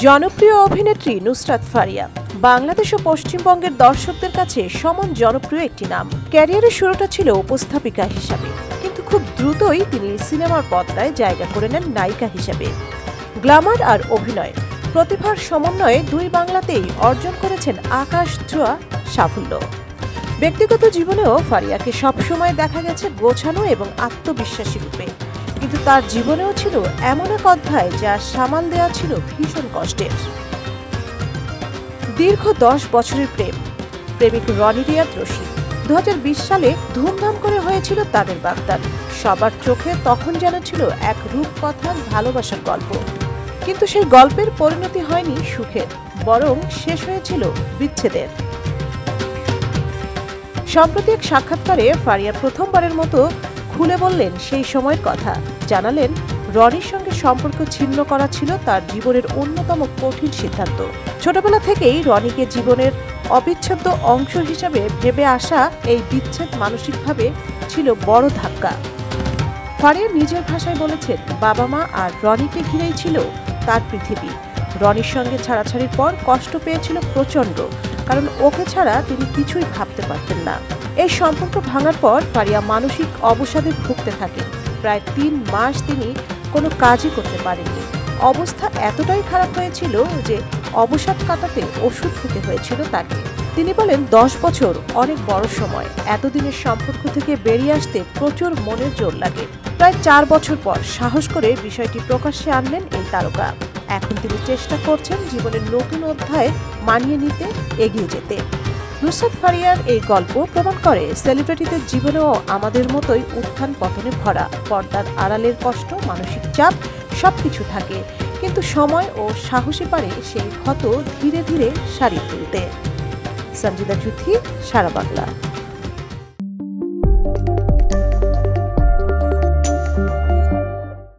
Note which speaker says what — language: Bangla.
Speaker 1: জনপ্রিয় অভিনেত্রী নুসরাত ফারিয়া বাংলাদেশ ও পশ্চিমবঙ্গের দর্শকদের কাছে সমান জনপ্রিয় একটি নাম। ক্যারিয়ারের শুরুটা ছিল উপস্থাপিকা হিসাবে, কিন্তু খুব দ্রুতই তিনি সিনেমার পর্দায় জায়গা করে নেন নায়িকা হিসেবে। গ্ল্যামার আর অভিনয় প্রতিভার সমন্বয়ে দুই বাংলাতেই অর্জন করেছেন আকাশ ছোঁয়া সাফল্য। ব্যক্তিগত জীবনেও ফারিয়াকে সবসময় দেখা গেছে গোছানো এবং আত্মবিশ্বাসী রূপে, কিন্তু তার জীবনেও ছিল এমন এক অধ্যায় যা সামাল দেওয়া ছিল ভীষণ কষ্টের। দীর্ঘ 10 বছরের প্রেমিক রনি রিয়াদ রশিদ 2020 সালে ধুমধাম করে হয়েছিল তাদের বাগদান। সবার চোখে তখন যেন ছিল এক রূপকথার ভালোবাসার গল্প, কিন্তু সেই গল্পের পরিণতি হয়নি সুখের, বরং শেষ হয়েছিল বিচ্ছেদের। সম্প্রতি এক সাক্ষাৎকারে ফারিয়া প্রথমবারের মতো খুলে বললেন সেই সময়ের কথা। জানালেন, রনির সঙ্গে সম্পর্ক ছিন্ন করা ছিল তার জীবনের অন্যতম কঠিন সিদ্ধান্ত। ছোটবেলা থেকেই রনিকে জীবনের অবিচ্ছেদ্য অংশ হিসেবে ভেবে আসা এই বিচ্ছেদ মানসিকভাবে ছিল বড় ধাক্কা। ফারিয়া নিজের ভাষায় বলেছেন, বাবা মা আর রনিকে ঘিরেই ছিল তার পৃথিবী। রনির সঙ্গে ছাড়াছাড়ির পর কষ্ট পেয়েছিল প্রচণ্ড, কারণ ওকে ছাড়া তিনি কিছুই ভাবতে পারতেন না। এই সম্পর্ক ভাঙার পর ফারিয়া মানসিক অবসাদে ভুগতে থাকেন। প্রায় 3 মাস তিনি কোনো কাজই করতে পারেননি। অবস্থা এতটাই খারাপ হয়েছিল যে অবসাদ কাটাতে ওষুধ খেতে হয়েছিল তাকে। তিনি বলেন, 10 বছর অনেক বড় সময়। এতদিনের সম্পর্ক থেকে বেরিয়ে আসতে প্রচুর মনের জোর লাগে। প্রায় 4 বছর পর সাহস করে বিষয়টি প্রকাশ্যে আনলেন এই তারকা। এখন তিনি চেষ্টা করছেন জীবনের নতুন অধ্যায়ে মানিয়ে নিতে, এগিয়ে যেতে। নুসরাত ফারিয়ার এই গল্প প্রমাণ করে সেলিব্রিটিদের জীবনেও আমাদের মতোই উত্থান পতনে ভরা। পর্দার আড়ালের কষ্ট, মানসিক চাপ সবকিছু থাকে, কিন্তু সময় ও সাহসী পারে সেই ক্ষত ধীরে ধীরে সারিয়ে তুলতে। সঞ্জিদা যুথি, সারা বাংলা।